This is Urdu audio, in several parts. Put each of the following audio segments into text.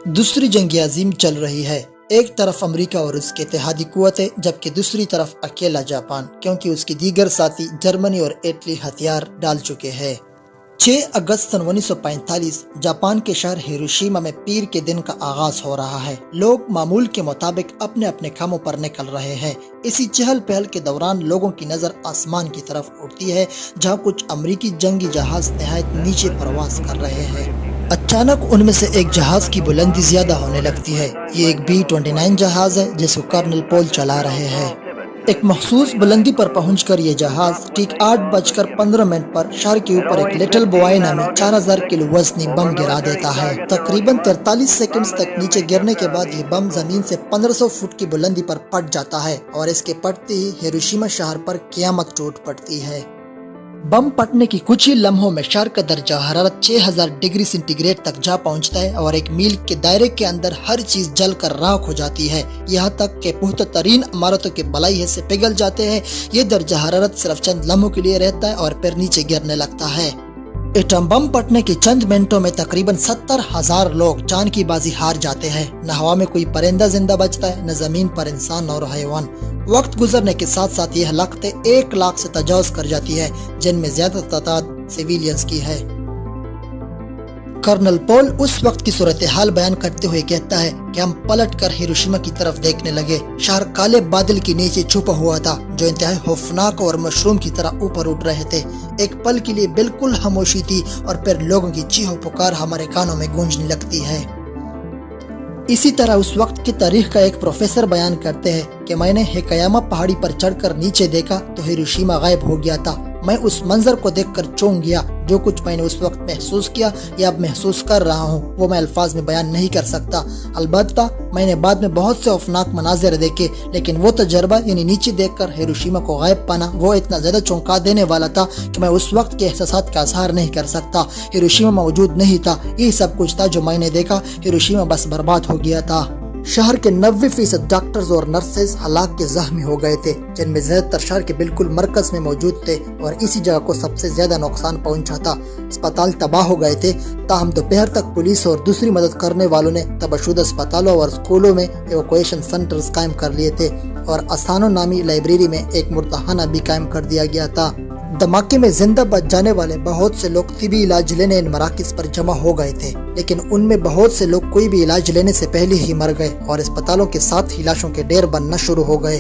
دوسری جنگ عظیم چل رہی ہے، ایک طرف امریکہ اور اس کے اتحادی قوتیں، جبکہ دوسری طرف اکیلا جاپان، کیونکہ اس کے دیگر ساتھی جرمنی اور اٹلی ہتھیار ڈال چکے ہیں۔ 6 اگست 1945 جاپان کے شہر ہیروشیما میں پیر کے دن کا آغاز ہو رہا ہے۔ لوگ معمول کے مطابق اپنے اپنے کاموں پر نکل رہے ہیں۔ اسی چہل پہل کے دوران لوگوں کی نظر آسمان کی طرف اٹھتی ہے، جہاں کچھ امریکی جنگی جہاز نہایت نیچے پرواز کر رہے ہیں۔ اچانک ان میں سے ایک جہاز کی بلندی زیادہ ہونے لگتی ہے۔ یہ ایک B-29 جہاز ہے جس کو کرنل پول چلا رہے ہیں۔ ایک مخصوص بلندی پر پہنچ کر یہ جہاز ٹھیک 8:15 پر شہر کے اوپر ایک لٹل بوائنا میں 4000 کلو وزنی بم گرا دیتا ہے۔ تقریباً 43 سیکنڈز تک نیچے گرنے کے بعد یہ بم زمین سے 1500 فٹ کی بلندی پر پٹ جاتا ہے، اور اس کے پٹتے ہی ہیروشیما شہر پر قیامت ٹوٹ پڑتی ہے۔ بم پٹنے کی کچھ ہی لمحوں میں شہر کا درجہ حرارت 6000 ڈگری سینٹی گریڈ تک جا پہنچتا ہے، اور 1 میل کے دائرے کے اندر ہر چیز جل کر راکھ ہو جاتی ہے، یہاں تک کہ پختہ ترین عمارتوں کے بلائی حصے پگھل جاتے ہیں۔ یہ درجہ حرارت صرف چند لمحوں کے لیے رہتا ہے اور پھر نیچے گرنے لگتا ہے۔ ایٹم بم پٹنے کے چند منٹوں میں تقریباً 70,000 لوگ جان کی بازی ہار جاتے ہیں۔ نہ ہوا میں کوئی پرندہ زندہ بچتا ہے، نہ زمین پر انسان اور حیوان۔ وقت گزرنے کے ساتھ ساتھ یہ ہلاکتیں 1 لاکھ سے تجاوز کر جاتی ہے، جن میں زیادہ تعداد سیویلینز کی ہے۔ کرنل پول اس وقت کی صورتحال بیان کرتے ہوئے کہتا ہے کہ ہم پلٹ کر ہیروشیما کی طرف دیکھنے لگے۔ شہر کالے بادل کے نیچے چھپا ہوا تھا، جو انتہائی خوفناک اور مشروم کی طرح اوپر اٹھ رہے تھے۔ ایک پل کے لیے بالکل خاموشی تھی، اور پھر لوگوں کی چیخ پکار ہمارے کانوں میں گونجنے لگتی ہے۔ اسی طرح اس وقت کی تاریخ کا ایک پروفیسر بیان کرتے ہیں کہ میں نے ہکایاما پہاڑی پر چڑھ کر نیچے دیکھا تو ہیروشیما غائب ہو گیا تھا۔ میں اس منظر کو دیکھ کر چونک گیا۔ جو کچھ میں نے اس وقت محسوس کیا یا اب محسوس کر رہا ہوں، وہ میں الفاظ میں بیان نہیں کر سکتا۔ البتہ میں نے بعد میں بہت سے خوفناک مناظر دیکھے، لیکن وہ تجربہ، یعنی نیچے دیکھ کر ہیروشیما کو غائب پانا، وہ اتنا زیادہ چونکا دینے والا تھا کہ میں اس وقت کے احساسات کا اظہار نہیں کر سکتا۔ ہیروشیما موجود نہیں تھا، یہ سب کچھ تھا جو میں نے دیکھا۔ ہیروشیما بس برباد ہو گیا تھا۔ شہر کے 90% ڈاکٹرز اور نرسز ہلاک کے زخمی ہو گئے تھے، جن میں زیادہ تر شہر کے بالکل مرکز میں موجود تھے، اور اسی جگہ کو سب سے زیادہ نقصان پہنچا تھا۔ اسپتال تباہ ہو گئے تھے، تاہم دوپہر تک پولیس اور دوسری مدد کرنے والوں نے تباہ شدہ اسپتالوں اور اسکولوں میں ایویکویشن سینٹرز قائم کر لیے تھے، اور اسانو نامی لائبریری میں ایک مردہانہ بھی قائم کر دیا گیا تھا۔ دھماکے میں زندہ بچ جانے والے بہت سے لوگ طبی علاج لینے ان مراکز پر جمع ہو گئے تھے، لیکن ان میں بہت سے لوگ کوئی بھی علاج لینے سے پہلے ہی مر گئے، اور اسپتالوں کے ساتھ ہی لاشوں کے ڈھیر بننا شروع ہو گئے۔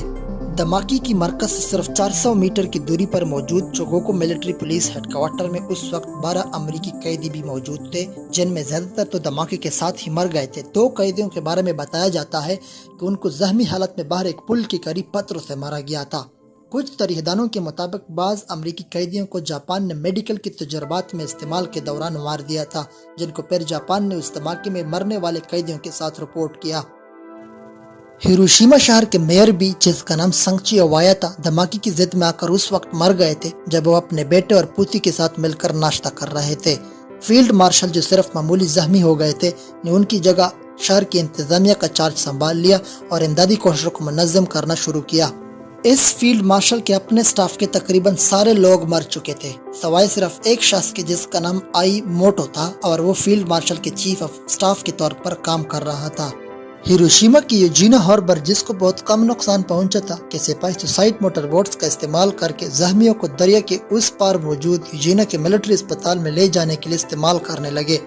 دھماکے کی مرکز سے صرف 400 میٹر کی دوری پر موجود چوگوکو ملٹری پولیس ہیڈ کوارٹر میں اس وقت 12 امریکی قیدی بھی موجود تھے، جن میں زیادہ تر تو دھماکے کے ساتھ ہی مر گئے تھے۔ 2 قیدیوں کے بارے میں بتایا جاتا ہے کہ ان کو زخمی حالت میں باہر ایک پل کے قریب پتھروں سے مارا گیا تھا۔ کچھ تاریخ دانوں کے مطابق بعض امریکی قیدیوں کو جاپان نے میڈیکل کے تجربات میں استعمال کے دوران مار دیا تھا، جن کو پھر جاپان نے اس دھماکے میں مرنے والے قیدیوں کے ساتھ رپورٹ کیا۔ ہیروشیما شہر کے میئر بھی، جس کا نام سنگچی اوایا تھا، دھماکے کی زد میں آ کر اس وقت مر گئے تھے جب وہ اپنے بیٹے اور پوتی کے ساتھ مل کر ناشتہ کر رہے تھے۔ فیلڈ مارشل، جو صرف معمولی زخمی ہو گئے تھے، نے ان کی جگہ شہر کی انتظامیہ کا چارج سنبھال لیا اور امدادی کوششوں کو منظم کرنا شروع کیا۔ اس فیلڈ مارشل کے اپنے سٹاف کے تقریباً سارے لوگ مر چکے تھے، سوائے صرف ایک شخص کے جس کا نام آئی موٹو تھا، اور وہ field marshal K chief of staff کے طور پر کام کر رہا تھا۔ ہیروشیما کی یوجینا ہاربر، جس کو بہت کم نقصان پہنچا تھا، کہ سپاہی سوسائٹ موٹر بوٹس کا استعمال کر کے زخمیوں کو دریا کے اس پار موجود یوجینا کے ملٹری اسپتال میں لے جانے کے لیے استعمال کرنے لگے۔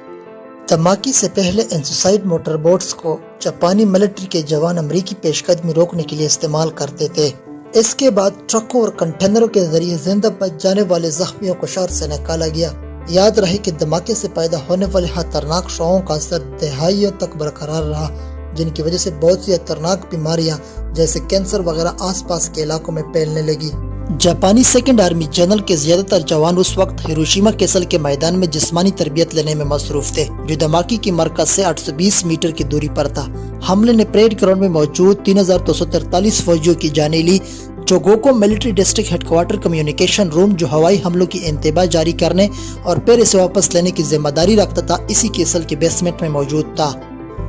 دھماکے سے پہلے ان سوسائٹ موٹر بوٹس کو جاپانی ملٹری کے جوان امریکی پیش قدمی روکنے کے لیے استعمال کرتے تھے۔ اس کے بعد ٹرکوں اور کنٹینروں کے ذریعے زندہ بچ جانے والے زخمیوں کو شہر سے نکالا گیا۔ یاد رہے کہ دھماکے سے پیدا ہونے والے خطرناک شعاعوں کا اثر دہائیوں تک برقرار رہا، جن کی وجہ سے بہت سی خطرناک بیماریاں جیسے کینسر وغیرہ آس پاس کے علاقوں میں پھیلنے لگی۔ جاپانی سیکنڈ آرمی جنرل کے زیادہ تر جوان اس وقت ہیروشیما کیسل کے میدان میں جسمانی تربیت لینے میں مصروف تھے، جو دھماکے کی مرکز سے 820 میٹر کی دوری پر تھا۔ حملے نے پریڈ گراؤنڈ میں موجود 3243 فوجیوں کی جانیں لی۔ Chugoku military district headquarter communication room, جو ہوائی حملوں کی انتباہ جاری کرنے اور پھر اسے واپس لینے کی ذمہ داری رکھتا تھا، اسی کیسل کے بیسمنٹ میں موجود تھا۔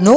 9